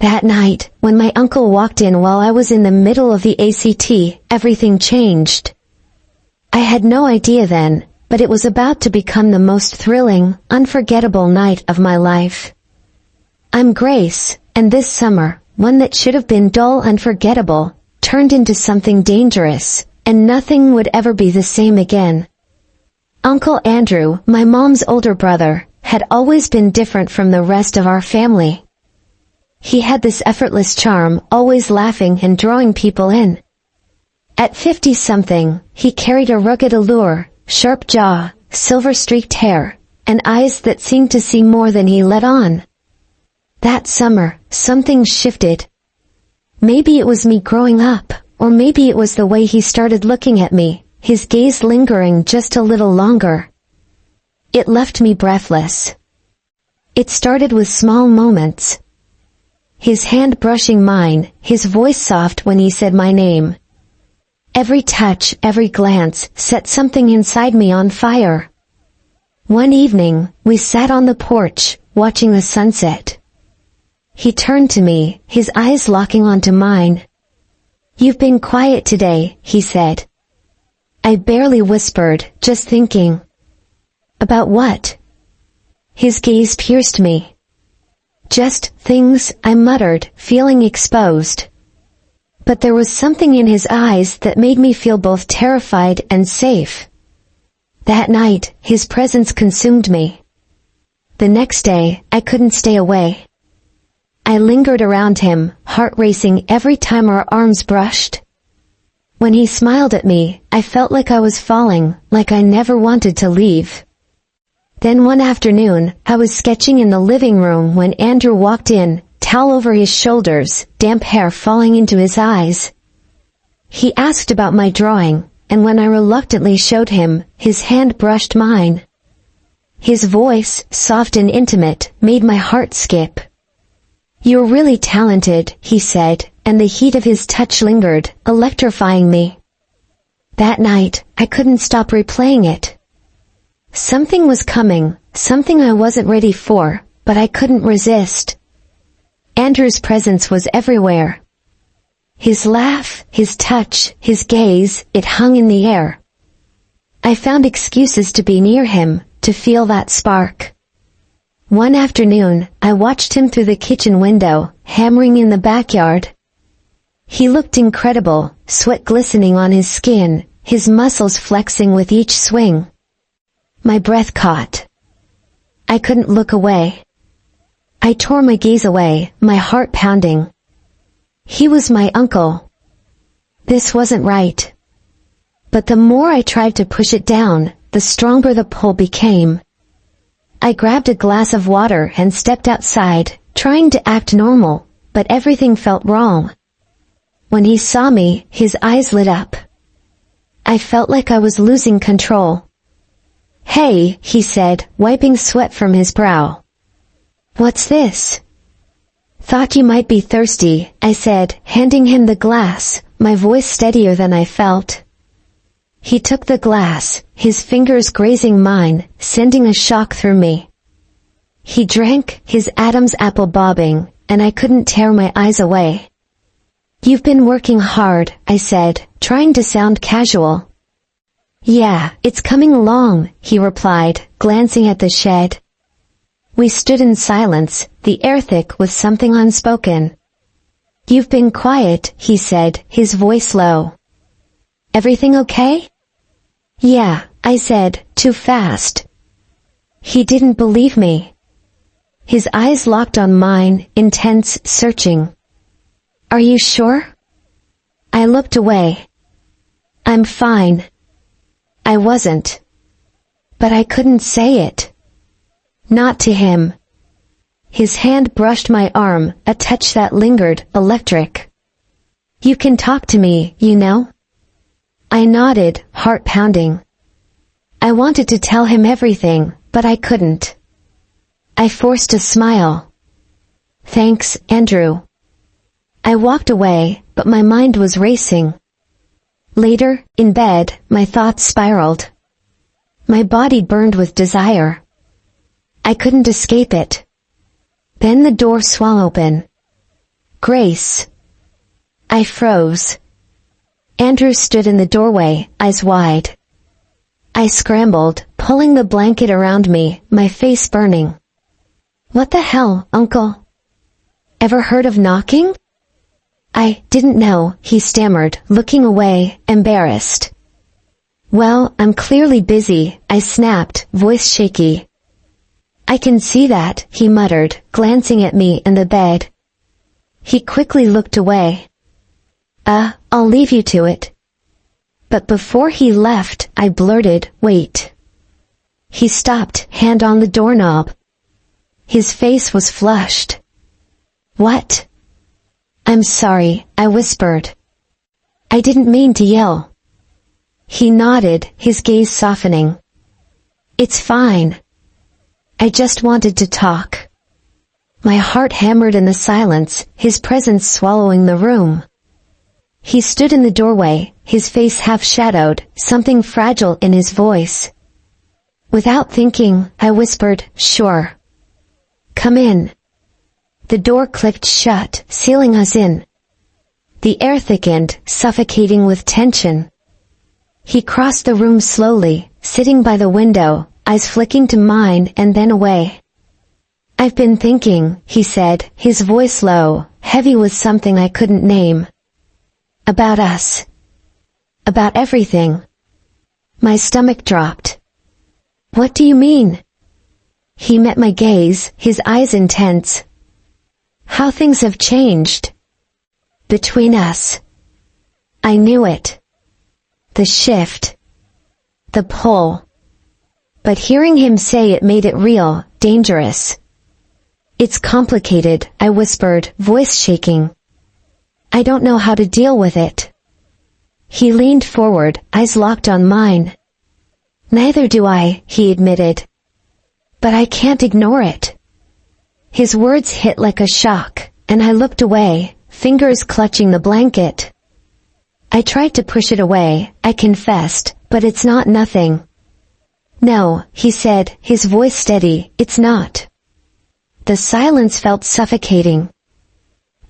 That night, when my uncle walked in while I was in the middle of the ACT, everything changed. I had no idea then, but it was about to become the most thrilling, unforgettable night of my life. I'm Grace, and this summer, one that should have been dull and forgettable, turned into something dangerous, and nothing would ever be the same again. Uncle Andrew, my mom's older brother, had always been different from the rest of our family. He had this effortless charm, always laughing and drawing people in. At 50-something, he carried a rugged allure, sharp jaw, silver-streaked hair, and eyes that seemed to see more than he let on. That summer, something shifted. Maybe it was me growing up, or maybe it was the way he started looking at me, his gaze lingering just a little longer. It left me breathless. It started with small moments. His hand brushing mine, his voice soft when he said my name. Every touch, every glance, set something inside me on fire. One evening, we sat on the porch, watching the sunset. He turned to me, his eyes locking onto mine. "You've been quiet today," he said. I barely whispered, just thinking. "About what?" His gaze pierced me. "Just things," I muttered, feeling exposed. But there was something in his eyes that made me feel both terrified and safe. That night, his presence consumed me. The next day, I couldn't stay away. I lingered around him, heart racing every time our arms brushed. When he smiled at me, I felt like I was falling, like I never wanted to leave. Then one afternoon, I was sketching in the living room when Andrew walked in, towel over his shoulders, damp hair falling into his eyes. He asked about my drawing, and when I reluctantly showed him, his hand brushed mine. His voice, soft and intimate, made my heart skip. "You're really talented," he said, and the heat of his touch lingered, electrifying me. That night, I couldn't stop replaying it. Something was coming, something I wasn't ready for, but I couldn't resist. Andrew's presence was everywhere. His laugh, his touch, his gaze, it hung in the air. I found excuses to be near him, to feel that spark. One afternoon, I watched him through the kitchen window, hammering in the backyard. He looked incredible, sweat glistening on his skin, his muscles flexing with each swing. My breath caught. I couldn't look away. I tore my gaze away, my heart pounding. He was my uncle. This wasn't right. But the more I tried to push it down, the stronger the pull became. I grabbed a glass of water and stepped outside, trying to act normal, but everything felt wrong. When he saw me, his eyes lit up. I felt like I was losing control. "Hey," he said, wiping sweat from his brow. "What's this?" "Thought you might be thirsty," I said, handing him the glass, my voice steadier than I felt. He took the glass, his fingers grazing mine, sending a shock through me. He drank, his Adam's apple bobbing, and I couldn't tear my eyes away. "You've been working hard," I said, trying to sound casual. "Yeah, it's coming along," he replied, glancing at the shed. We stood in silence, the air thick with something unspoken. "You've been quiet," he said, his voice low. "Everything okay?" "Yeah," I said, too fast. He didn't believe me. His eyes locked on mine, intense, searching. "Are you sure?" I looked away. "I'm fine." I wasn't. But I couldn't say it. Not to him. His hand brushed my arm, a touch that lingered, electric. "You can talk to me, you know?" I nodded, heart pounding. I wanted to tell him everything, but I couldn't. I forced a smile. "Thanks, Andrew." I walked away, but my mind was racing. Later, in bed, my thoughts spiraled. My body burned with desire. I couldn't escape it. Then the door swung open. Grace. I froze. Andrew stood in the doorway, eyes wide. I scrambled, pulling the blanket around me, my face burning. What the hell, Uncle? Ever heard of knocking? I didn't know, he stammered, looking away, embarrassed. Well, I'm clearly busy, I snapped, voice shaky. I can see that, he muttered, glancing at me in the bed. He quickly looked away. I'll leave you to it. But before he left, I blurted, wait. He stopped, hand on the doorknob. His face was flushed. What? I'm sorry, I whispered. I didn't mean to yell. He nodded, his gaze softening. It's fine. I just wanted to talk. My heart hammered in the silence, his presence swallowing the room. He stood in the doorway, his face half-shadowed, something fragile in his voice. Without thinking, I whispered, sure. Come in. The door clicked shut, sealing us in. The air thickened, suffocating with tension. He crossed the room slowly, sitting by the window, eyes flicking to mine and then away. I've been thinking, he said, his voice low, heavy with something I couldn't name. About us. About everything. My stomach dropped. What do you mean? He met my gaze, his eyes intense. How things have changed. Between us. I knew it. The shift. The pull. But hearing him say it made it real, dangerous. It's complicated, I whispered, voice shaking. I don't know how to deal with it. He leaned forward, eyes locked on mine. Neither do I, he admitted. But I can't ignore it. His words hit like a shock, and I looked away, fingers clutching the blanket. I tried to push it away, I confessed, but it's not nothing. No, he said, his voice steady, it's not. The silence felt suffocating.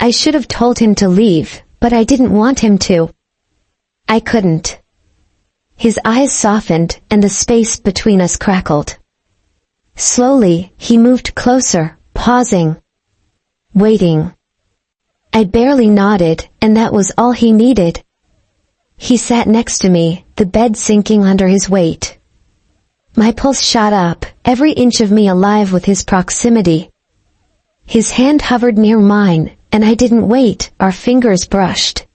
I should have told him to leave, but I didn't want him to. I couldn't. His eyes softened, and the space between us crackled. Slowly, he moved closer, pausing. Waiting. I barely nodded, and that was all he needed. He sat next to me, the bed sinking under his weight. My pulse shot up, every inch of me alive with his proximity. His hand hovered near mine, and I didn't wait, our fingers brushed.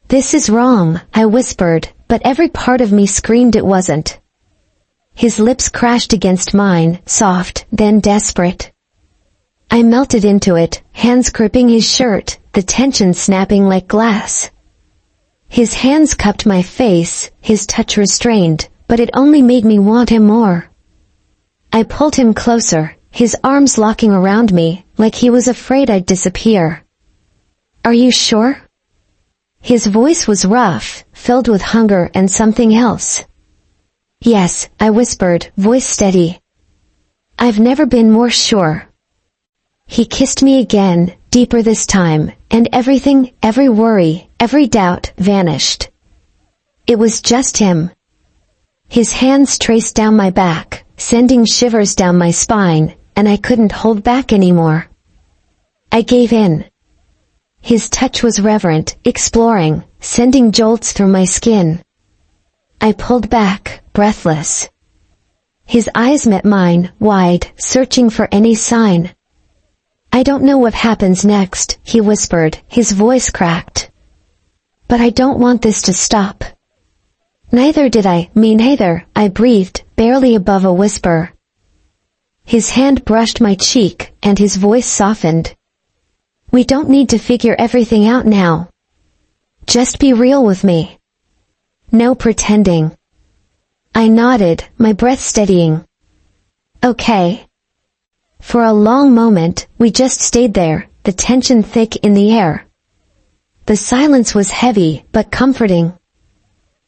This is wrong, I whispered, but every part of me screamed it wasn't. His lips crashed against mine, soft, then desperate. I melted into it, hands gripping his shirt, the tension snapping like glass. His hands cupped my face, his touch restrained, but it only made me want him more. I pulled him closer, his arms locking around me, like he was afraid I'd disappear. Are you sure? His voice was rough, filled with hunger and something else. Yes, I whispered, voice steady. I've never been more sure. He kissed me again, deeper this time, and everything, every worry, every doubt, vanished. It was just him. His hands traced down my back, sending shivers down my spine, and I couldn't hold back anymore. I gave in. His touch was reverent, exploring, sending jolts through my skin. I pulled back, breathless. His eyes met mine, wide, searching for any sign. I don't know what happens next, he whispered, his voice cracked. But I don't want this to stop. Neither did I, me neither, I breathed, barely above a whisper. His hand brushed my cheek, and his voice softened. We don't need to figure everything out now. Just be real with me. No pretending. I nodded, my breath steadying. Okay. For a long moment, we just stayed there, the tension thick in the air. The silence was heavy, but comforting.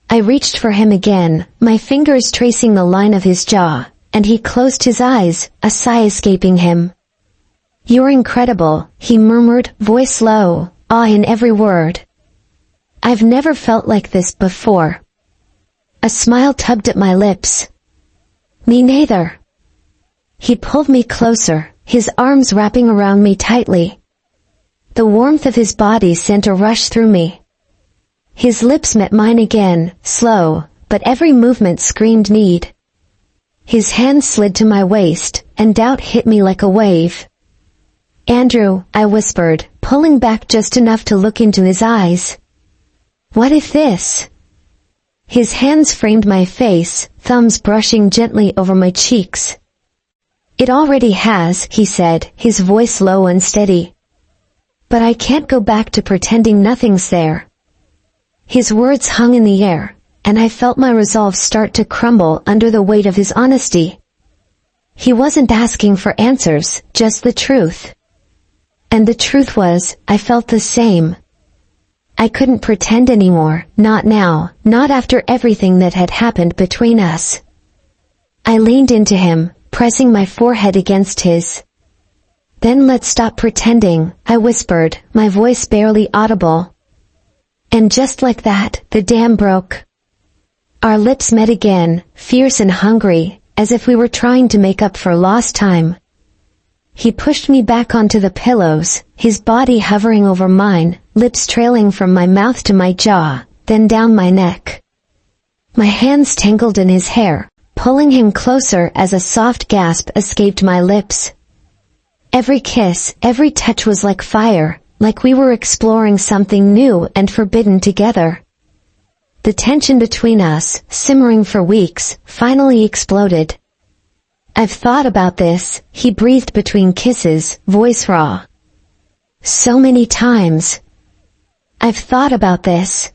I reached for him again, my fingers tracing the line of his jaw, and he closed his eyes, a sigh escaping him. "You're incredible," he murmured, voice low, awe in every word. "I've never felt like this before." A smile tugged at my lips. "Me neither." He pulled me closer, his arms wrapping around me tightly. The warmth of his body sent a rush through me. His lips met mine again, slow, but every movement screamed need. His hand slid to my waist, and doubt hit me like a wave. "Andrew," I whispered, pulling back just enough to look into his eyes. "What if this?" His hands framed my face, thumbs brushing gently over my cheeks. "It already has," he said, his voice low and steady. "But I can't go back to pretending nothing's there." His words hung in the air, and I felt my resolve start to crumble under the weight of his honesty. He wasn't asking for answers, just the truth. And the truth was, I felt the same. I couldn't pretend anymore, not now, not after everything that had happened between us. I leaned into him, pressing my forehead against his. "Then let's stop pretending," I whispered, my voice barely audible. And just like that, the dam broke. Our lips met again, fierce and hungry, as if we were trying to make up for lost time. He pushed me back onto the pillows, his body hovering over mine, lips trailing from my mouth to my jaw, then down my neck. My hands tangled in his hair, pulling him closer as a soft gasp escaped my lips. Every kiss, every touch was like fire, like we were exploring something new and forbidden together. The tension between us, simmering for weeks, finally exploded. "I've thought about this," he breathed between kisses, voice raw. "So many times. I've thought about this."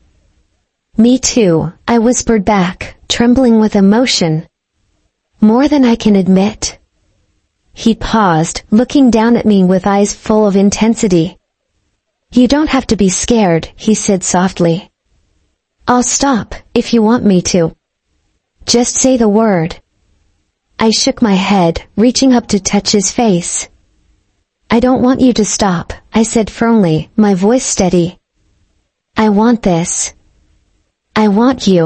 "Me too," I whispered back, trembling with emotion. "More than I can admit." He paused, looking down at me with eyes full of intensity. "You don't have to be scared," he said softly. "I'll stop, if you want me to. Just say the word." I shook my head, reaching up to touch his face. "I don't want you to stop," I said firmly, my voice steady. "I want this. I want you."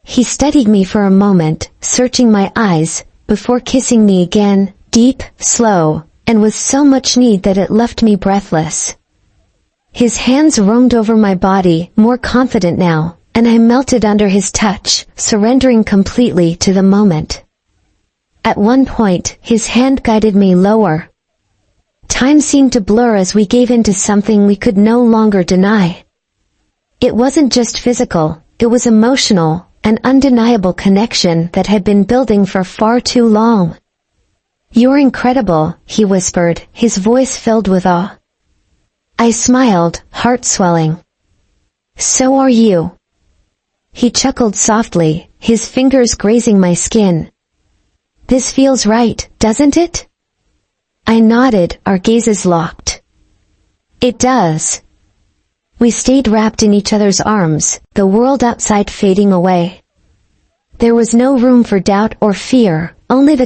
He studied me for a moment, searching my eyes, before kissing me again, deep, slow, and with so much need that it left me breathless. His hands roamed over my body, more confident now, and I melted under his touch, surrendering completely to the moment. At one point, his hand guided me lower. Time seemed to blur as we gave in to something we could no longer deny. It wasn't just physical, it was emotional, an undeniable connection that had been building for far too long. "You're incredible," he whispered, his voice filled with awe. I smiled, heart swelling. "So are you." He chuckled softly, his fingers grazing my skin. "This feels right, doesn't it?" I nodded, our gazes locked. "It does." We stayed wrapped in each other's arms, the world outside fading away. There was no room for doubt or fear, only the